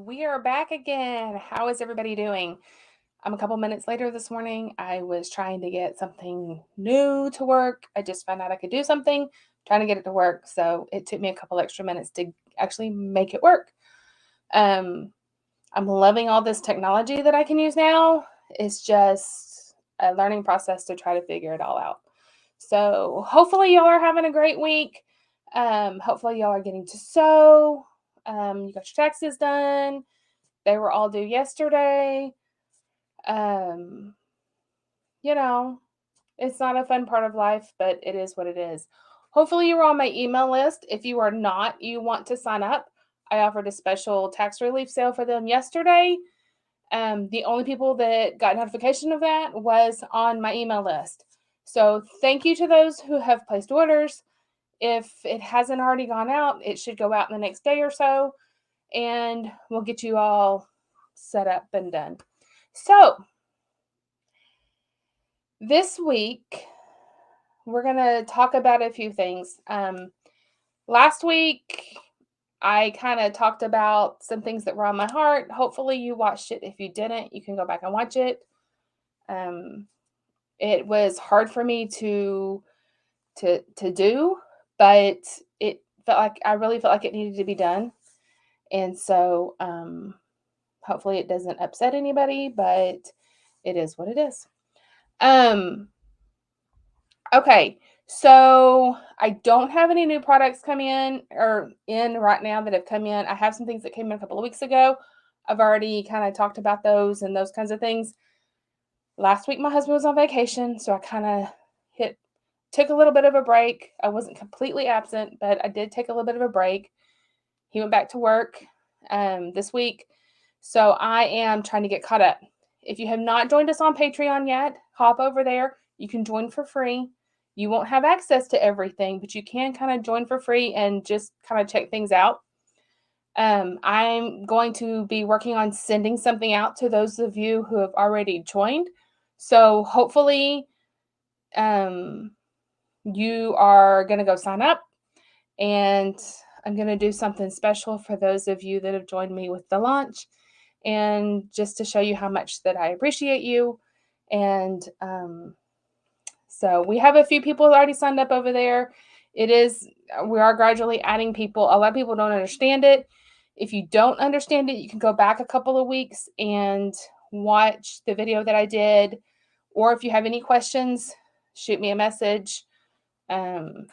We are back again. How is everybody doing? I'm a couple minutes later this morning. I was trying to get something new to work. I just found out I could do something, trying to get it to work. So it took me a couple extra minutes to actually make it work. Um, I'm loving all this technology that I can use now. It's just a learning process to try to figure it all out. So hopefully y'all are having a great week. Hopefully y'all are getting to sew. You got your taxes done. They were all due yesterday. Um, you know, it's not a fun part of life, but it is what it is. Hopefully, you were on my email list. If you are not, you want to sign up. I offered a special tax relief sale for them yesterday. The only people that got notification of that was on my email list. So, thank you to those who have placed orders. If it hasn't already gone out, it should go out in the next day or so, and we'll get you all set up and done. So, this week we're going to talk about a few things. Last week, I kind of talked about some things that were on my heart. Hopefully, you watched it. If you didn't, you can go back and watch it. Um, it was hard for me to do, but it felt like I really felt like it needed to be done, and so hopefully, it doesn't upset anybody. But it is what it is. Um, Okay, so I don't have any new products coming in right now that have come in. I have some things that came in a couple of weeks ago. I've already kind of talked about those and those kinds of things. Last week my husband was on vacation, so I kind of hit took a little bit of a break. I wasn't completely absent, but I did take a little bit of a break. He went back to work this week, so I am trying to get caught up. If you have not joined us on Patreon yet, hop over there. You can join for free. You won't have access to everything, but you can kind of join for free and just kind of check things out. I'm going to be working on sending something out to those of you who have already joined. So hopefully, um, you are going to go sign up, and I'm going to do something special for those of you that have joined me with the launch, and just to show you how much that I appreciate you. And so we have a few people already signed up over there. We are gradually adding people. A lot of people don't understand it. If you don't understand it, you can go back a couple of weeks and watch the video that I did. Or if you have any questions, shoot me a message. Um,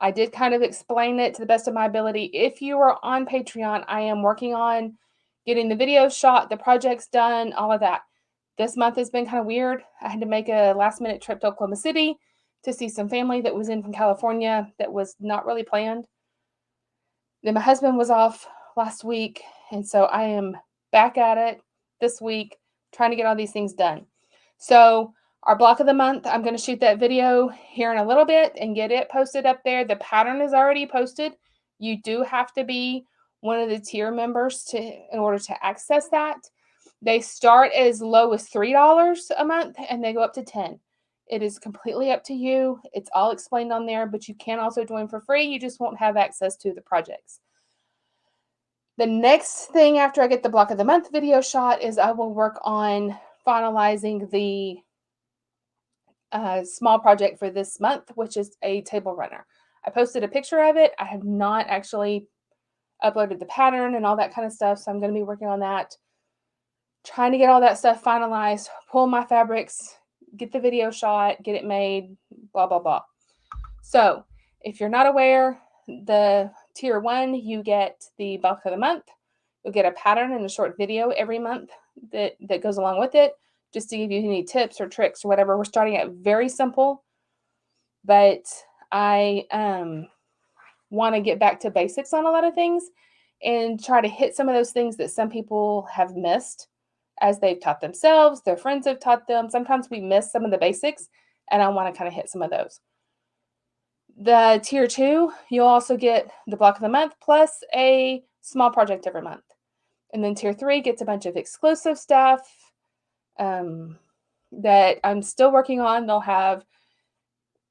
I did kind of explain it to the best of my ability. If you are on Patreon, I am working on getting the video shot, the projects done, all of that. This month has been kind of weird. I had to make a last minute trip to Oklahoma City to see some family that was in from California that was not really planned. Then my husband was off last week, and so I am back at it this week trying to get all these things done. So, our block of the month, I'm going to shoot that video here in a little bit and get it posted up there. The pattern is already posted. You do have to be one of the tier members in order to access that. They start as low as $3 a month and they go up to 10. It is completely up to you. It's all explained on there, but you can also join for free. You just won't have access to the projects. The next thing after I get the block of the month video shot is I will work on finalizing the small project for this month, which is a table runner. I posted a picture of it. I have not actually uploaded the pattern and all that kind of stuff, so I'm going to be working on that, trying to get all that stuff finalized, pull my fabrics, get the video shot, get it made, blah, blah, blah. So if you're not aware, the tier 1, you get the bulk of the month. You'll get a pattern and a short video every month that goes along with it, just to give you any tips or tricks or whatever. We're starting out very simple, but I want to get back to basics on a lot of things and try to hit some of those things that some people have missed as they've taught themselves, their friends have taught them. Sometimes we miss some of the basics, and I want to kind of hit some of those. The tier 2, you'll also get the block of the month plus a small project every month. And then tier 3 gets a bunch of exclusive stuff that I'm still working on. They'll have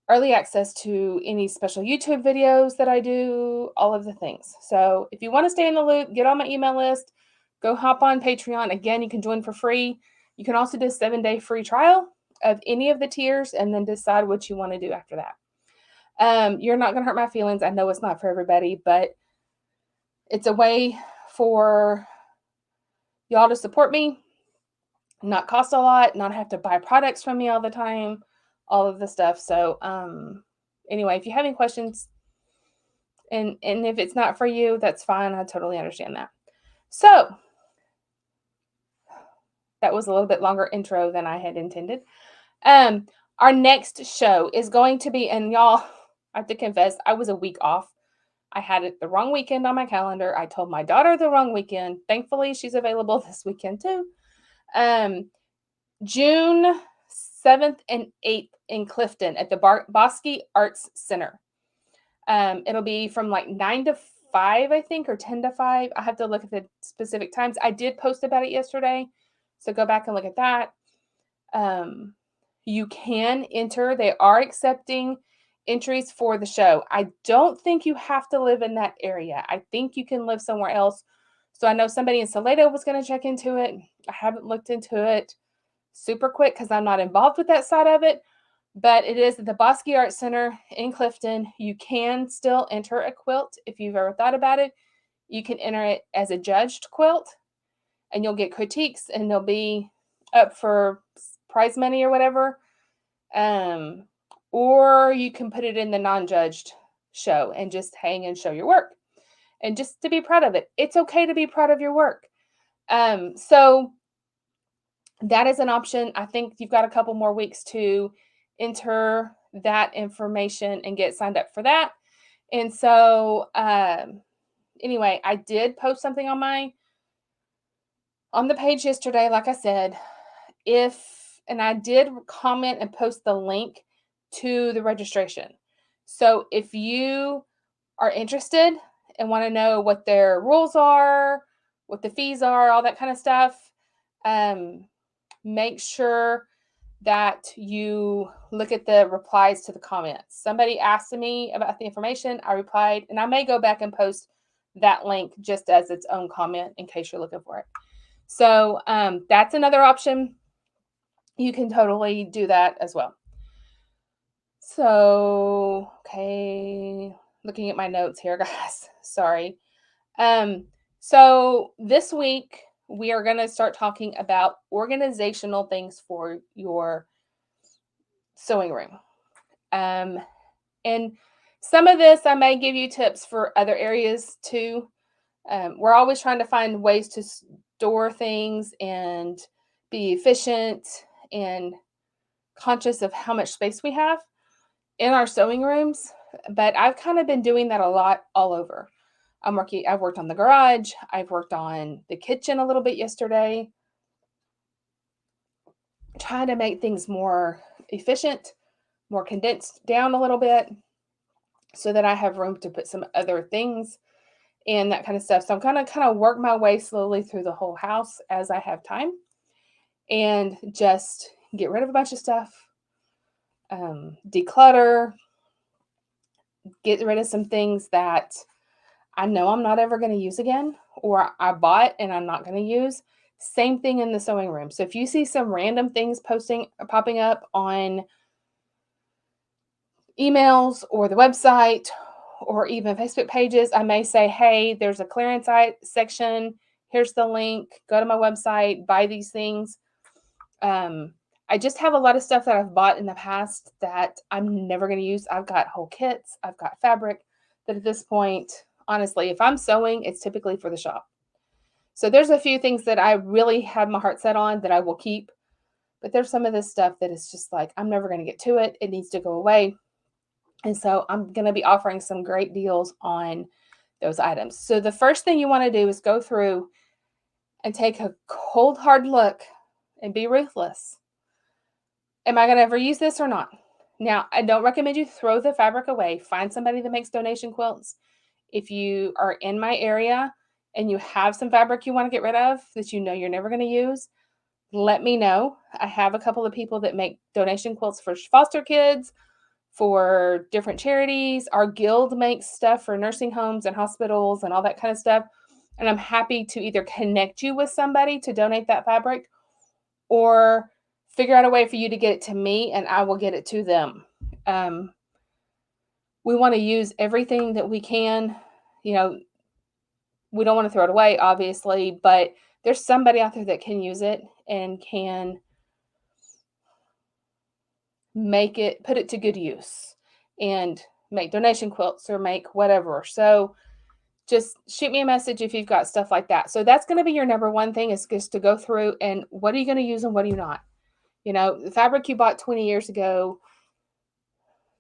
early access to any special YouTube videos that I do, all of the things. So if you want to stay in the loop, get on my email list, go hop on Patreon. Again, you can join for free. You can also do a 7-day free trial of any of the tiers and then decide what you want to do after that. You're not going to hurt my feelings. I know it's not for everybody, but it's a way for y'all to support me, not cost a lot, not have to buy products from me all the time, all of the stuff. So, anyway, if you have any questions and if it's not for you, that's fine. I totally understand that. So, that was a little bit longer intro than I had intended. Our next show is going to be, and y'all, I have to confess, I was a week off. I had it the wrong weekend on my calendar. I told my daughter the wrong weekend. Thankfully, she's available this weekend too. June 7th and 8th in Clifton at the Bosque Arts Center. It'll be from like 9 to 5, I think, or 10 to 5. I have to look at the specific times. I did post about it yesterday, so go back and look at that. You can enter. They are accepting entries for the show. I don't think you have to live in that area. I think you can live somewhere else. So I know somebody in Salado was going to check into it. I haven't looked into it super quick because I'm not involved with that side of it. But it is at the Bosque Art Center in Clifton. You can still enter a quilt if you've ever thought about it. You can enter it as a judged quilt, and you'll get critiques, and they'll be up for prize money or whatever. Or you can put it in the non-judged show and just hang and show your work, and just to be proud of it. It's okay to be proud of your work. So that is an option. I think you've got a couple more weeks to enter that information and get signed up for that. And so, anyway, I did post something on the page yesterday, like I said. And I did comment and post the link to the registration. So if you are interested and want to know what their rules are, what the fees are, all that kind of stuff, make sure that you look at the replies to the comments. Somebody asked me about the information. I replied, and I may go back and post that link just as its own comment in case you're looking for it. So that's another option. You can totally do that as well. So, okay, looking at my notes here, guys. Sorry. So this week we are going to start talking about organizational things for your sewing room. And some of this I may give you tips for other areas too. We're always trying to find ways to store things and be efficient and conscious of how much space we have in our sewing rooms. But I've kind of been doing that a lot all over. I've worked on the garage. I've worked on the kitchen a little bit yesterday, trying to make things more efficient, more condensed down a little bit so that I have room to put some other things and that kind of stuff. So I'm kind of work my way slowly through the whole house as I have time and just get rid of a bunch of stuff, declutter, get rid of some things that I know I'm not ever going to use again, or I bought and I'm not going to use. Same thing in the sewing room. So if you see some random things popping up on emails or the website or even Facebook pages, I may say, hey, there's a clearance section. Here's the link. Go to my website, buy these things. I just have a lot of stuff that I've bought in the past that I'm never going to use. I've got whole kits. I've got fabric that at this point, honestly, if I'm sewing, it's typically for the shop. So there's a few things that I really have my heart set on that I will keep. But there's some of this stuff that is just like, I'm never going to get to it. It needs to go away. And so I'm going to be offering some great deals on those items. So the first thing you want to do is go through and take a cold, hard look and be ruthless. Am I going to ever use this or not? Now, I don't recommend you throw the fabric away. Find somebody that makes donation quilts. If you are in my area and you have some fabric you want to get rid of that you know you're never going to use, let me know. I have a couple of people that make donation quilts for foster kids, for different charities. Our guild makes stuff for nursing homes and hospitals and all that kind of stuff. And I'm happy to either connect you with somebody to donate that fabric or figure out a way for you to get it to me and I will get it to them. We want to use everything that we can. You know, we don't want to throw it away, obviously, but there's somebody out there that can use it and can put it to good use and make donation quilts or make whatever. So just shoot me a message if you've got stuff like that. So that's going to be your number one thing, is just to go through and what are you going to use and what are you not? You know, the fabric you bought 20 years ago,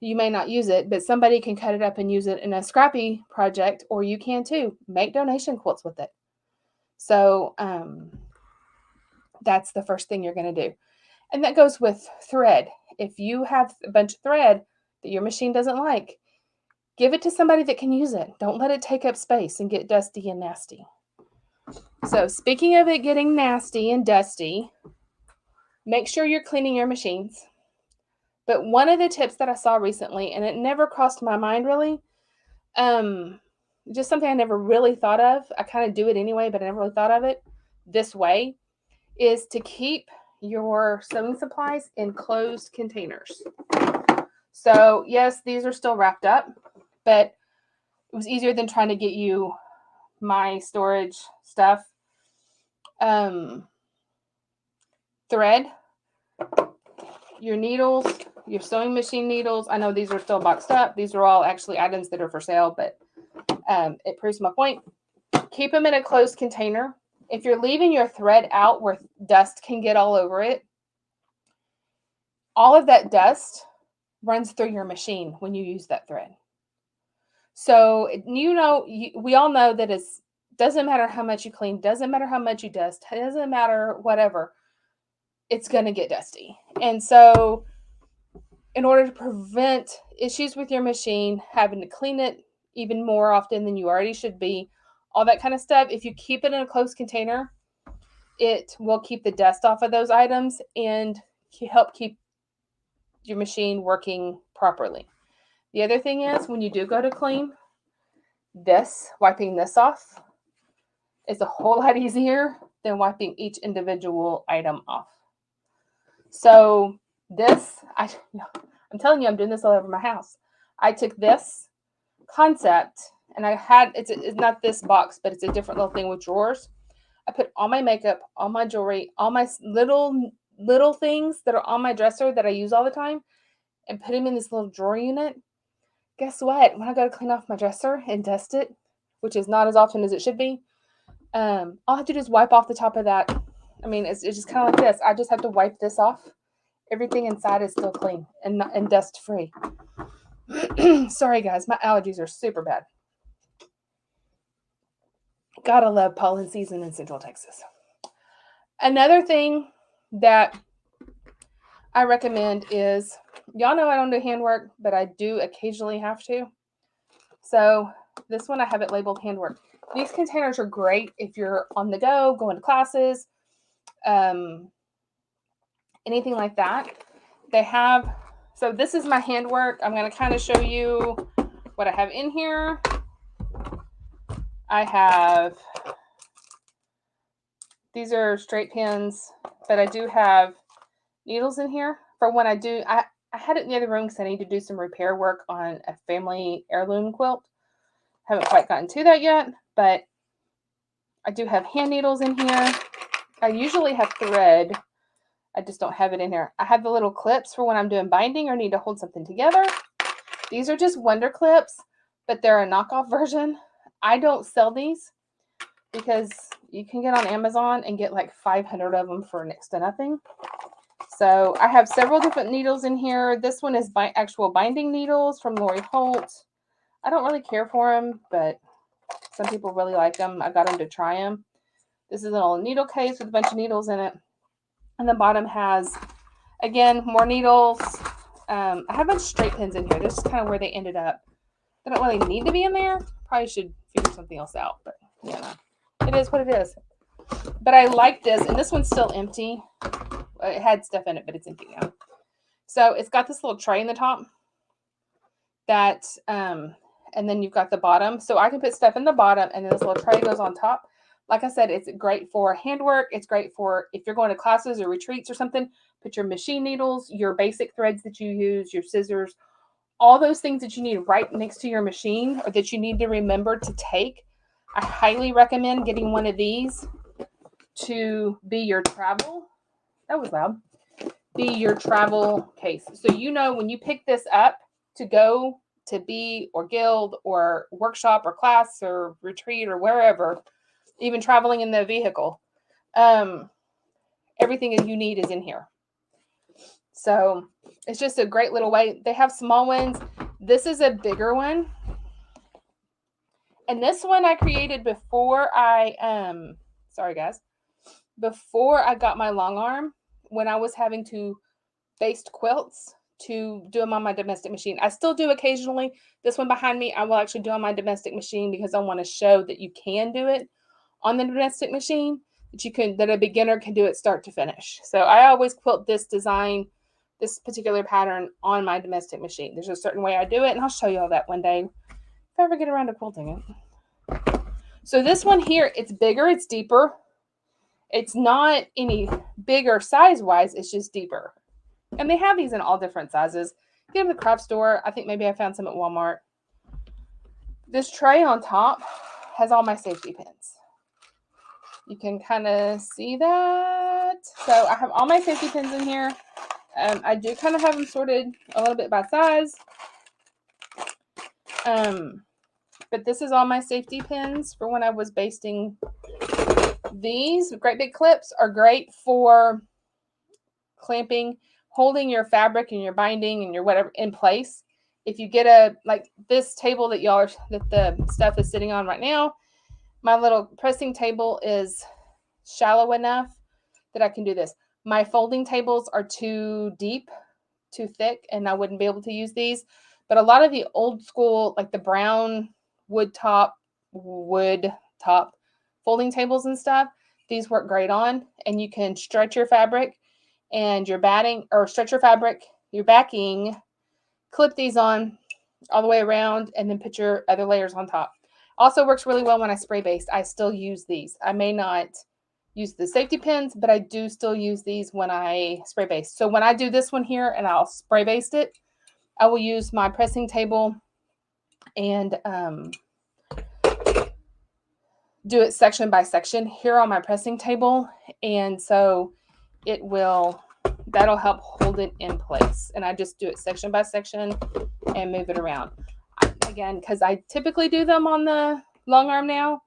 you may not use it, but somebody can cut it up and use it in a scrappy project, or you can too. Make donation quilts with it. So that's the first thing you're going to do. And that goes with thread. If you have a bunch of thread that your machine doesn't like, give it to somebody that can use it. Don't let it take up space and get dusty and nasty. So speaking of it getting nasty and dusty, make sure you're cleaning your machines. But one of the tips that I saw recently, and it never crossed my mind really, just something I never really thought of. I kind of do it anyway, but I never really thought of it this way, is to keep your sewing supplies in closed containers. So yes, these are still wrapped up, but it was easier than trying to get you my storage stuff. Thread, your needles, your sewing machine needles. I know these are still boxed up. These are all actually items that are for sale, but it proves my point. Keep them in a closed container. If you're leaving your thread out where dust can get all over it, all of that dust runs through your machine when you use that thread. So, we all know that it doesn't matter how much you clean, doesn't matter how much you dust, doesn't matter whatever, it's going to get dusty. And so, in order to prevent issues with your machine, having to clean it even more often than you already should be, all that kind of stuff, if you keep it in a closed container, it will keep the dust off of those items and help keep your machine working properly. The other thing is, when you do go to clean, wiping this off is a whole lot easier than wiping each individual item off. So I'm telling you, I'm doing this all over my house. I took this concept and it's not this box, but it's a different little thing with drawers. I put all my makeup, all my jewelry, all my little things that are on my dresser that I use all the time, and put them in this little drawer unit. Guess what? When I go to clean off my dresser and dust it, which is not as often as it should be, all I have to do is wipe off the top of that. I mean, it's just kind of like this. I just have to wipe this off. Everything inside is still clean and dust free. Sorry guys, my allergies are super bad. Gotta love pollen season in Central Texas. Another thing that I recommend is, y'all know I don't do handwork, but I do occasionally have to. So this one I have it labeled handwork. These containers are great if you're on the go, going to classes, anything like that. So this is my handwork. I'm going to kind of show you what I have in here. These are straight pins, but I do have needles in here for when I had it in the other room because I need to do some repair work on a family heirloom quilt. Haven't quite gotten to that yet, but I do have hand needles in here. I usually have thread. I just don't have it in here. I have the little clips for when I'm doing binding or need to hold something together. These are just Wonder Clips, but they're a knockoff version. I don't sell these because you can get on Amazon and get like 500 of them for next to nothing. So I have several different needles in here. This one is actual binding needles from Lori Holt. I don't really care for them, but some people really like them. I got them to try them. This is an old needle case with a bunch of needles in it. And the bottom has, again, more needles. I have a bunch of straight pins in here. This is kind of where they ended up. They don't really need to be in there. Probably should figure something else out, but yeah, it is what it is. But I like this, and this one's still empty. It had stuff in it, but it's empty now. So it's got this little tray in the top that and then you've got the bottom. So I can put stuff in the bottom, and then this little tray goes on top. Like I said, it's great for handwork. It's great for if you're going to classes or retreats or something. Put your machine needles, your basic threads that you use, your scissors, all those things that you need right next to your machine or that you need to remember to take. I highly recommend getting one of these to be your travel. That was loud. Be your travel case. So you know when you pick this up to go to be or guild or workshop or class or retreat or wherever, even traveling in the vehicle, everything you need is in here. So it's just a great little way. They have small ones. This is a bigger one. And this one I created before sorry guys, before I got my long arm, when I was having to baste quilts to do them on my domestic machine. I still do occasionally. This one behind me, I will actually do on my domestic machine because I want to show that you can do it on the domestic machine, that a beginner can do it start to finish. So I always quilt this design, this particular pattern on my domestic machine. There's a certain way I do it, and I'll show you all that one day if I ever get around to quilting it. So this one here, it's bigger, it's deeper. It's not any bigger size-wise, it's just deeper. And they have these in all different sizes. Get them at the craft store. I think maybe I found some at Walmart. This tray on top has all my safety pins. You can kind of see that. So I have all my safety pins in here. I do kind of have them sorted a little bit by size. But this is all my safety pins for when I was basting. These great big clips are great for clamping, holding your fabric and your binding and your whatever in place. If you get like this table that that the stuff is sitting on right now, my little pressing table is shallow enough that I can do this. My folding tables are too deep, too thick, and I wouldn't be able to use these. But a lot of the old school, like the brown wood top folding tables and stuff, these work great on, and you can stretch your fabric and your batting, or stretch your fabric, your backing, clip these on all the way around, and then put your other layers on top. Also works really well when I spray baste. I still use these. I may not use the safety pins, but I do still use these when I spray baste. So when I do this one here and I'll spray baste it, I will use my pressing table and do it section by section here on my pressing table. And so that'll help hold it in place. And I just do it section by section and move it around. Again, because I typically do them on the long arm now,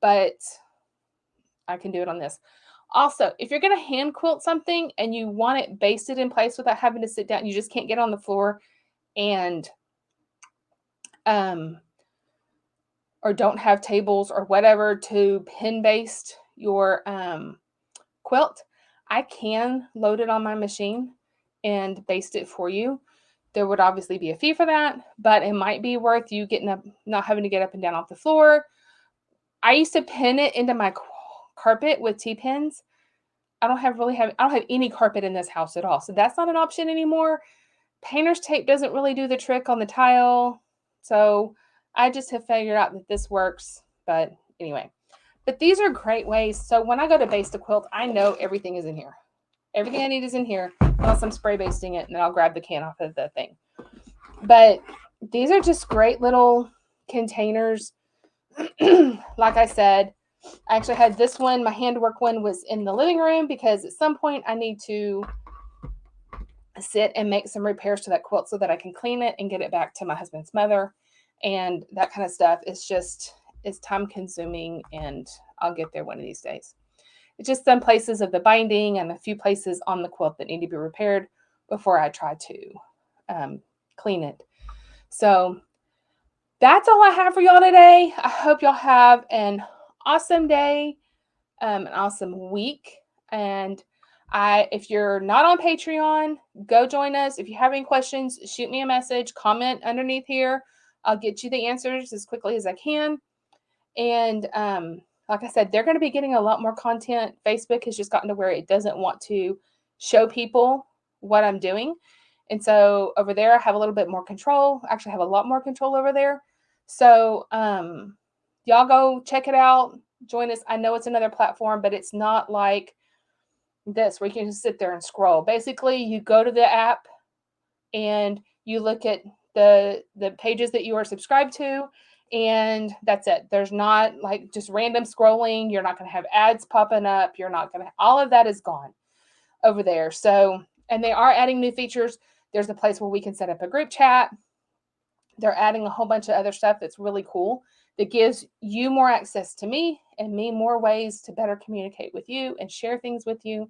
but I can do it on this. Also, if you're going to hand quilt something and you want it basted in place without having to sit down, you just can't get on the floor and or don't have tables or whatever to pin baste your quilt, I can load it on my machine and baste it for you. There would obviously be a fee for that, but it might be worth you getting up, not having to get up and down off the floor. I used to pin it into my carpet with T-pins. I don't have any carpet in this house at all, so that's not an option anymore. Painter's tape doesn't really do the trick on the tile, so I just have figured out that this works. But anyway, but these are great ways. So when I go to baste a quilt, I know everything is in here. Everything I need is in here, unless I'm spray basting it, and then I'll grab the can off of the thing. But these are just great little containers. Like I said, I actually had this one. My handwork one was in the living room because at some point I need to sit and make some repairs to that quilt so that I can clean it and get it back to my husband's mother. And that kind of stuff is it's time consuming, and I'll get there one of these days. It's just some places of the binding and a few places on the quilt that need to be repaired before I try to clean it. So that's all I have for y'all today. I hope y'all have an awesome day, an awesome week. And if you're not on Patreon, go join us. If you have any questions, shoot me a message, comment underneath here. I'll get you the answers as quickly as I can. And like I said, they're going to be getting a lot more content. Facebook has just gotten to where it doesn't want to show people what I'm doing. And so over there, I have a little bit more control. Actually, I have a lot more control over there. So y'all go check it out. Join us. I know it's another platform, but it's not like this where you can just sit there and scroll. Basically, you go to the app and you look at the pages that you are subscribed to, and that's it. There's not like just random scrolling. You're not going to have ads popping up. You're not going to, all of that is gone over there. So, and they are adding new features. There's a place where we can set up a group chat. They're adding a whole bunch of other stuff that's really cool that gives you more access to me and me more ways to better communicate with you and share things with you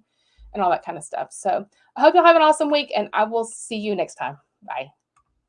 and all that kind of stuff. So I hope you'll have an awesome week, and I will see you next time. Bye.